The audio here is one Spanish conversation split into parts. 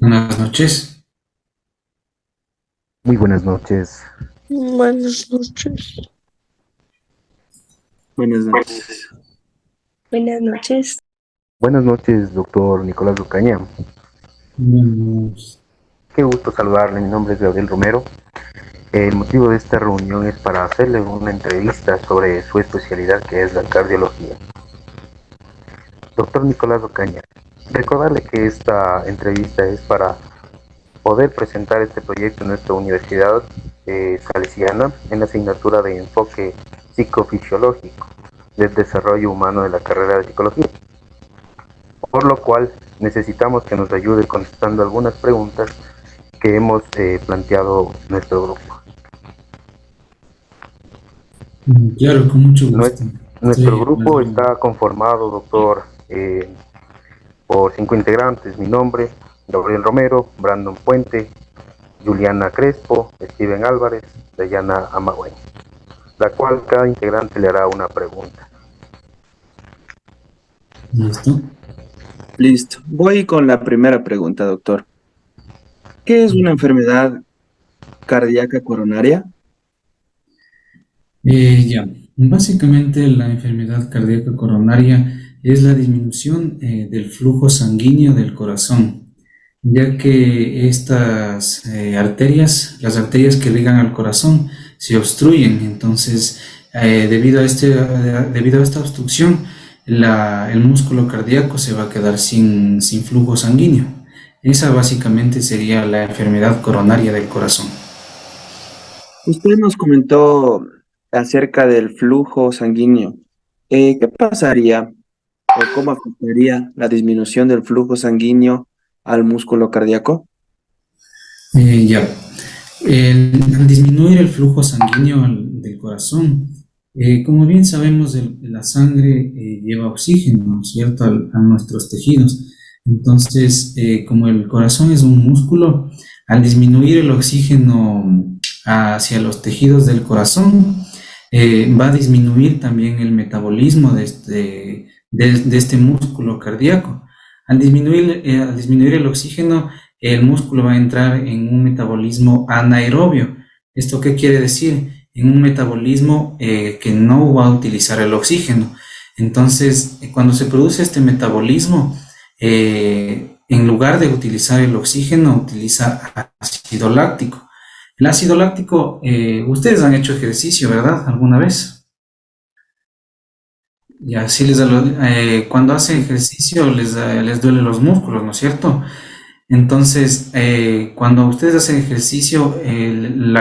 Buenas noches. Muy buenas noches. Buenas noches. Buenas noches. Buenas noches. Buenas noches, doctor Nicolás Ocaña. Buenos- Qué gusto saludarle. Mi nombre es Gabriel Romero. El motivo de esta reunión es para hacerle una entrevista sobre su especialidad, que es la cardiología. Doctor Nicolás Ocaña, recordarle que esta entrevista es para poder presentar este proyecto en nuestra universidad salesiana en la asignatura de enfoque psicofisiológico del desarrollo humano de la carrera de psicología. Por lo cual necesitamos que nos ayude contestando algunas preguntas que hemos planteado nuestro grupo. Claro, con mucho Nue- gusto. Nuestro Estoy más grupo bien. está conformado, doctor, por 5 integrantes. Mi nombre, Gabriel Romero, Brandon Puente, Juliana Crespo, Steven Álvarez, Dayana Amagüey, la cual cada integrante le hará una pregunta. ¿Listo? Listo. Voy con la primera pregunta, doctor. ¿Qué es una enfermedad cardíaca coronaria? Ya. Básicamente la enfermedad cardíaca coronaria es la disminución del flujo sanguíneo del corazón, ya que estas arterias, las arterias que ligan al corazón, se obstruyen. Entonces, debido a esta obstrucción, el músculo cardíaco se va a quedar sin flujo sanguíneo. Esa básicamente sería la enfermedad coronaria del corazón. Usted nos comentó acerca del flujo sanguíneo. ¿Qué pasaría o cómo afectaría la disminución del flujo sanguíneo al músculo cardíaco? Ya. Al disminuir el flujo sanguíneo del corazón, como bien sabemos, la sangre lleva oxígeno, ¿no es cierto?, a nuestros tejidos. Entonces, como el corazón es un músculo, al disminuir el oxígeno hacia los tejidos del corazón, va a disminuir también el metabolismo de este músculo cardíaco. Al disminuir el oxígeno, el músculo va a entrar en un metabolismo anaerobio. ¿Esto qué quiere decir? En un metabolismo que no va a utilizar el oxígeno. Entonces, cuando se produce este metabolismo, en lugar de utilizar el oxígeno, utiliza ácido láctico. El ácido láctico, ustedes han hecho ejercicio, ¿verdad? ¿Alguna vez? Y así cuando hacen ejercicio les duele los músculos, ¿no es cierto? Entonces, cuando ustedes hacen ejercicio, el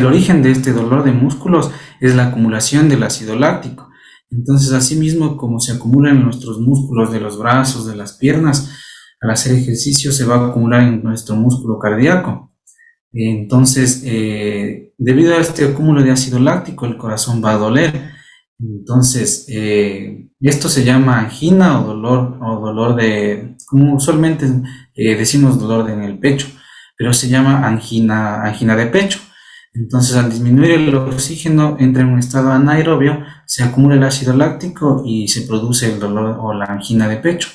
origen de este dolor de músculos es la acumulación del ácido láctico. Entonces, asimismo, como se acumulan en nuestros músculos de los brazos, de las piernas, al hacer ejercicio se va a acumular en nuestro músculo cardíaco. Entonces, debido a este acúmulo de ácido láctico, el corazón va a doler. Entonces, esto se llama angina o dolor como usualmente decimos dolor en el pecho, pero se llama angina de pecho. Entonces, al disminuir el oxígeno, entra en un estado anaerobio, se acumula el ácido láctico y se produce el dolor o la angina de pecho.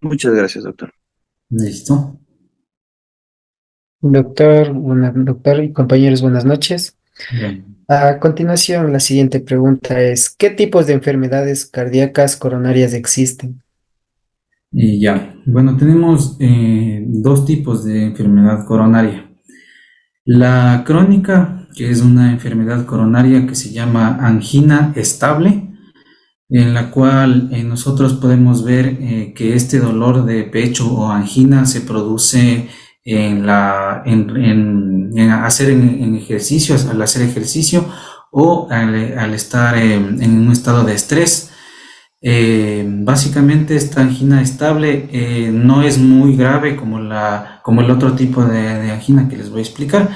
Muchas gracias, doctor. ¿Listo? Doctor y compañeros, buenas noches. Bien. A continuación, la siguiente pregunta es, ¿qué tipos de enfermedades cardíacas coronarias existen? Y ya. Bueno, tenemos dos tipos de enfermedad coronaria. La crónica, que es una enfermedad coronaria que se llama angina estable, en la cual nosotros podemos ver que este dolor de pecho o angina se produce en ejercicios, al hacer ejercicio o al estar en un estado de estrés. Básicamente esta angina estable no es muy grave como el otro tipo de angina que les voy a explicar.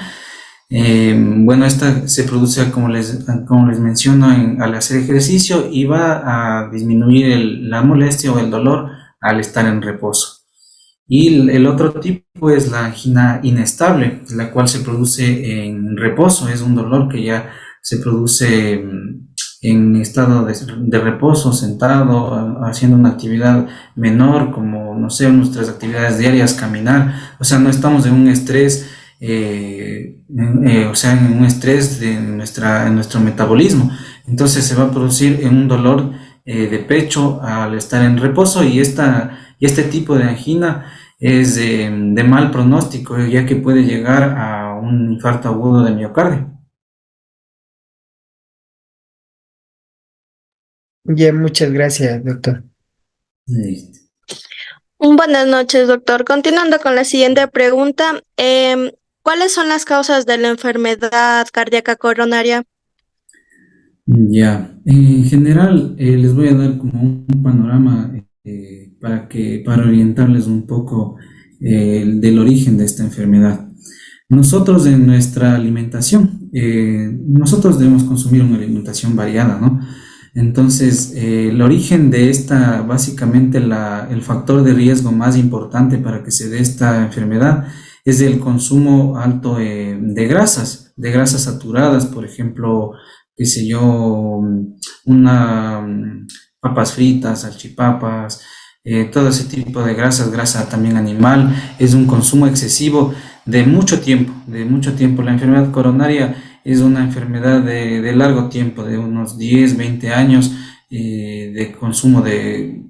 Bueno, esta se produce, como les menciono, al hacer ejercicio y va a disminuir la molestia o el dolor al estar en reposo. Y el otro tipo es la angina inestable, la cual se produce en reposo. Es un dolor que ya se produce en estado de reposo, sentado, haciendo una actividad menor, como, no sé, nuestras actividades diarias, caminar, o sea, no estamos en un estrés, o sea, en un estrés en nuestro metabolismo. Entonces se va a producir un dolor de pecho al estar en reposo y este tipo de angina es de mal pronóstico, ya que puede llegar a un infarto agudo de miocardio. Bien, muchas gracias, doctor. Listo. Buenas noches, doctor. Continuando con la siguiente pregunta, ¿cuáles son las causas de la enfermedad cardíaca coronaria? Ya, en general les voy a dar como un panorama para orientarles un poco del origen de esta enfermedad. Nosotros en nuestra alimentación, nosotros debemos consumir una alimentación variada, ¿no? Entonces, el origen de esta, básicamente el factor de riesgo más importante para que se dé esta enfermedad es el consumo alto de grasas saturadas, por ejemplo, qué sé yo, papas fritas, salchipapas, todo ese tipo de grasas, grasa también animal, es un consumo excesivo de mucho tiempo, de mucho tiempo. La enfermedad coronaria es una enfermedad de largo tiempo, de unos 10, 20 años de consumo de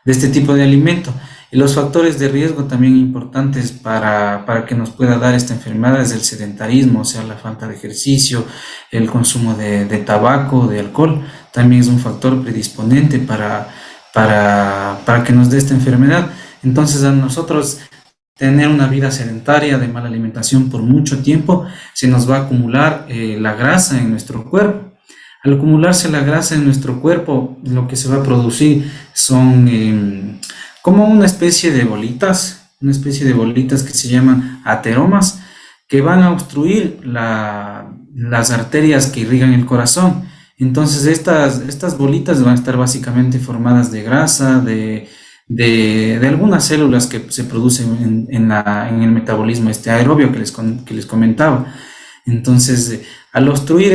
este tipo de alimento. Y los factores de riesgo también importantes para que nos pueda dar esta enfermedad es el sedentarismo, o sea, la falta de ejercicio, el consumo de tabaco, de alcohol, también es un factor predisponente para que nos dé esta enfermedad. Entonces, a nosotros tener una vida sedentaria de mala alimentación por mucho tiempo, se nos va a acumular la grasa en nuestro cuerpo. Al acumularse la grasa en nuestro cuerpo, lo que se va a producir son como una especie de bolitas que se llaman ateromas, que van a obstruir las arterias que irrigan el corazón. Entonces estas bolitas van a estar básicamente formadas de grasa, de algunas células que se producen en el metabolismo aerobio que les comentaba. Entonces, al obstruir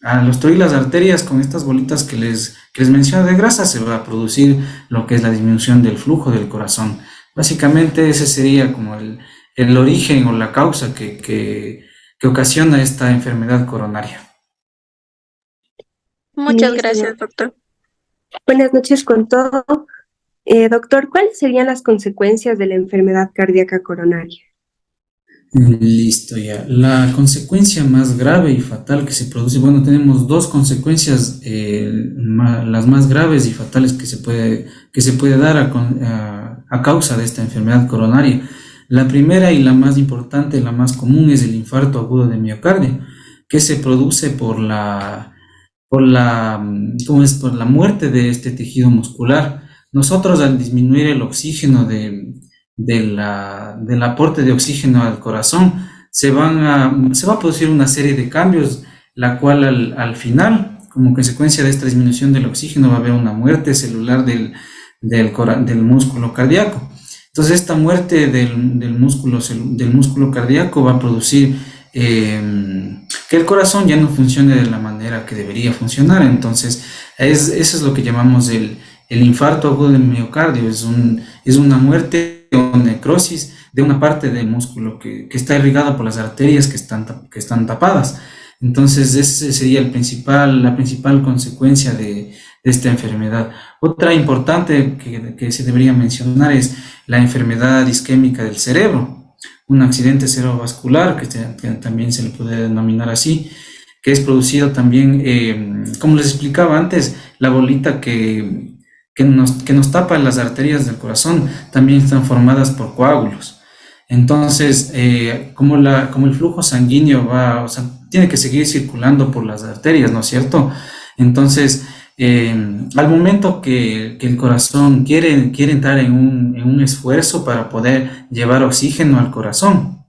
al obstruir las arterias con estas bolitas que les menciono de grasa, se va a producir lo que es la disminución del flujo del corazón. Básicamente ese sería como el origen o la causa que ocasiona esta enfermedad coronaria. Muchas Listo, gracias, doctor. buenas noches con todo. Doctor, ¿cuáles serían las consecuencias de la enfermedad cardíaca coronaria? Listo, ya. La consecuencia más grave y fatal que se produce, bueno, tenemos dos consecuencias, las más graves y fatales que se puede dar a causa de esta enfermedad coronaria. La primera y la más importante, la más común, es el infarto agudo de miocardio, que se produce por la muerte de este tejido muscular. Nosotros, al disminuir el oxígeno del aporte de oxígeno al corazón, se va a producir una serie de cambios, la cual al final, como consecuencia de esta disminución del oxígeno, va a haber una muerte celular del músculo cardíaco. Entonces, esta muerte del músculo cardíaco va a producir que el corazón ya no funcione de la manera que debería funcionar. Entonces, eso es lo que llamamos el infarto agudo del miocardio. Es una muerte o necrosis de una parte del músculo que está irrigada por las arterias que están tapadas. Entonces, esa sería la principal consecuencia de esta enfermedad. Otra importante que se debería mencionar es la enfermedad isquémica del cerebro, un accidente cerebrovascular, que también se le puede denominar así, que es producido también, como les explicaba antes, la bolita que nos tapa las arterias del corazón, también están formadas por coágulos. Entonces, como el flujo sanguíneo o sea, tiene que seguir circulando por las arterias, ¿no es cierto? Entonces, al momento que el corazón quiere entrar en un esfuerzo para poder llevar oxígeno al corazón,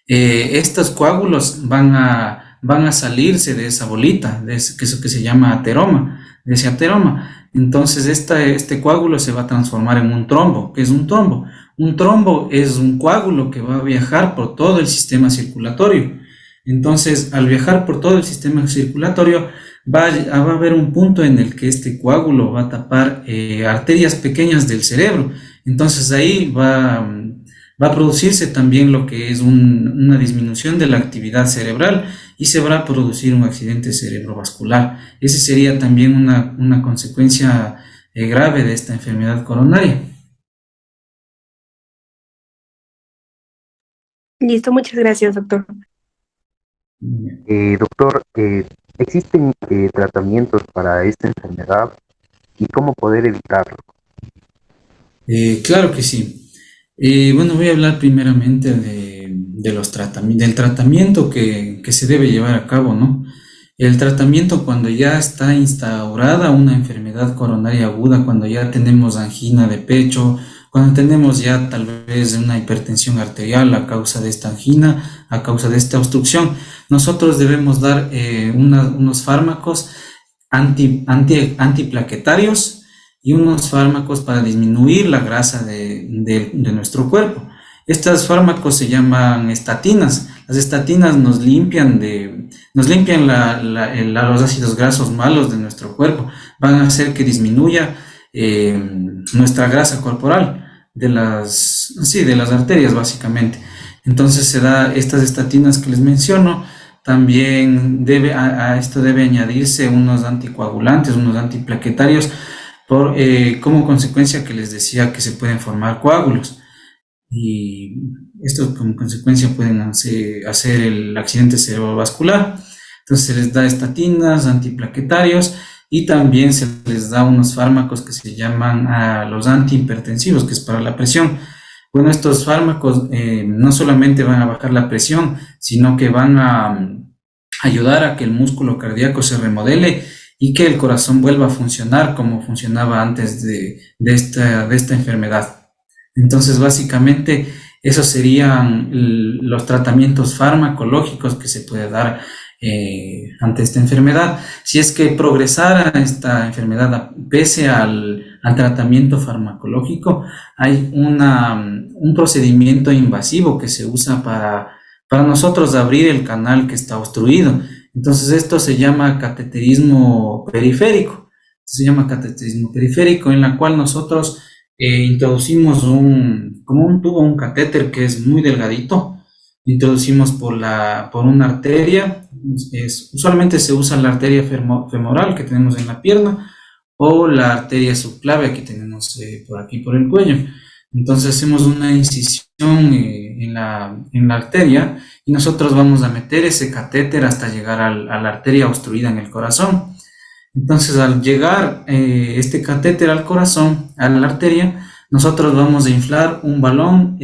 estos coágulos van a salirse de esa bolita, eso que se llama ateroma, de ese ateroma. Entonces, este coágulo se va a transformar en un trombo. ¿Qué es un trombo? Un trombo es un coágulo que va a viajar por todo el sistema circulatorio. Entonces, al viajar por todo el sistema circulatorio, va a haber un punto en el que este coágulo va a tapar arterias pequeñas del cerebro. Entonces, ahí va a producirse también lo que es una disminución de la actividad cerebral y se va a producir un accidente cerebrovascular. Ese sería también una consecuencia grave de esta enfermedad coronaria. Listo, muchas gracias, doctor. Doctor, ¿existen tratamientos para esta enfermedad y cómo poder evitarlo? Claro que sí. Bueno, voy a hablar primeramente del tratamiento que se debe llevar a cabo, ¿no? El tratamiento cuando ya está instaurada una enfermedad coronaria aguda, cuando ya tenemos angina de pecho, cuando tenemos ya tal vez una hipertensión arterial a causa de esta angina, a causa de esta obstrucción, nosotros debemos dar unos fármacos antiplaquetarios y unos fármacos para disminuir la grasa de nuestro cuerpo. Estos fármacos se llaman estatinas. Las estatinas nos limpian los ácidos grasos malos de nuestro cuerpo. Van a hacer que disminuya nuestra grasa corporal de las arterias básicamente. Entonces se da estas estatinas que les menciono. También a esto debe añadirse unos anticoagulantes, unos antiplaquetarios, como consecuencia que les decía que se pueden formar coágulos y estos como consecuencia pueden hacer el accidente cerebrovascular. Entonces se les da estatinas, antiplaquetarios y también se les da unos fármacos que se llaman los antihipertensivos, que es para la presión. Bueno, estos fármacos no solamente van a bajar la presión, sino que van a ayudar a que el músculo cardíaco se remodele y que el corazón vuelva a funcionar como funcionaba antes de esta enfermedad. Entonces, básicamente, esos serían los tratamientos farmacológicos que se puede dar ante esta enfermedad. Si es que progresara esta enfermedad pese al tratamiento farmacológico, hay un procedimiento invasivo que se usa para nosotros abrir el canal que está obstruido. Entonces, esto se llama cateterismo periférico. En la cual nosotros introducimos como un tubo, un catéter que es muy delgadito. Introducimos por una arteria. Usualmente se usa la arteria femoral que tenemos en la pierna o la arteria subclavia que tenemos por aquí, por el cuello. Entonces hacemos una incisión en la arteria y nosotros vamos a meter ese catéter hasta llegar a la arteria obstruida en el corazón. Entonces, al llegar este catéter al corazón, a la arteria, nosotros vamos a inflar un balón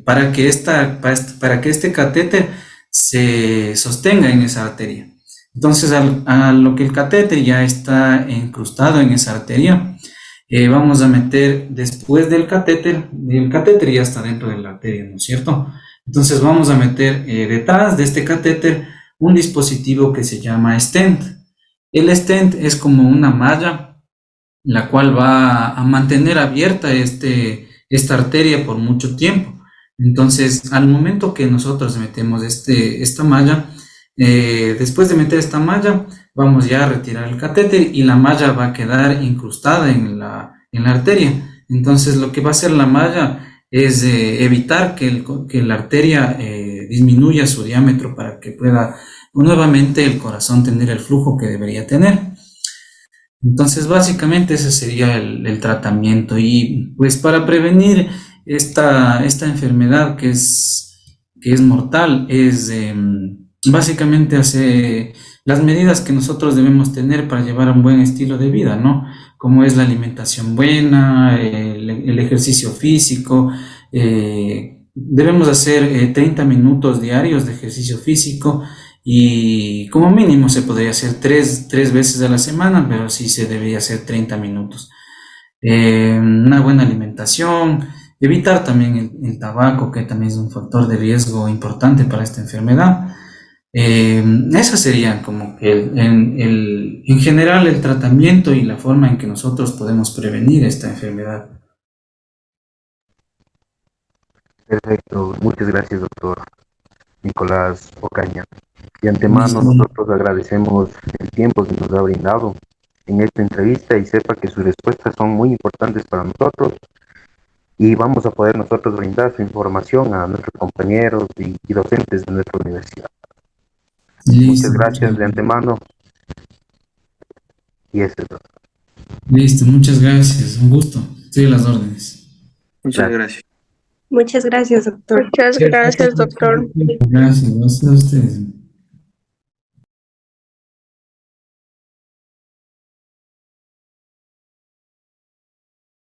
para que este catéter se sostenga en esa arteria. Entonces, a lo que el catéter ya está incrustado en esa arteria, vamos a meter después del catéter, el catéter ya está dentro de la arteria, ¿no es cierto? Entonces, vamos a meter detrás de este catéter un dispositivo que se llama stent. El stent es como una malla, la cual va a mantener abierta esta arteria por mucho tiempo. Entonces, al momento que nosotros metemos esta malla, después de meter esta malla, vamos ya a retirar el catéter y la malla va a quedar incrustada en la arteria. Entonces, lo que va a hacer la malla es evitar que la arteria disminuya su diámetro para que pueda nuevamente el corazón tener el flujo que debería tener. Entonces, básicamente ese sería el tratamiento. Y pues para prevenir esta enfermedad que es mortal, básicamente las medidas que nosotros debemos tener para llevar un buen estilo de vida, ¿no? Como es la alimentación buena, el ejercicio físico. Debemos hacer 30 minutos diarios de ejercicio físico. Y como mínimo se podría hacer tres veces a la semana, pero sí se debería hacer 30 minutos. Una buena alimentación, evitar también el tabaco, que también es un factor de riesgo importante para esta enfermedad. Esas serían como que en general el tratamiento y la forma en que nosotros podemos prevenir esta enfermedad. Perfecto, muchas gracias, doctor. Nicolás Ocaña. De antemano, Listo. nosotros agradecemos el tiempo que nos ha brindado en esta entrevista y sepa que sus respuestas son muy importantes para nosotros y vamos a poder nosotros brindar su información a nuestros compañeros y docentes de nuestra universidad. Listo, Muchas gracias de antemano y eso es todo. listo, muchas gracias, un gusto. Estoy a las órdenes. Muchas Gracias. gracias. Muchas gracias, doctor. Muchas gracias, doctor. Gracias, gracias a ustedes.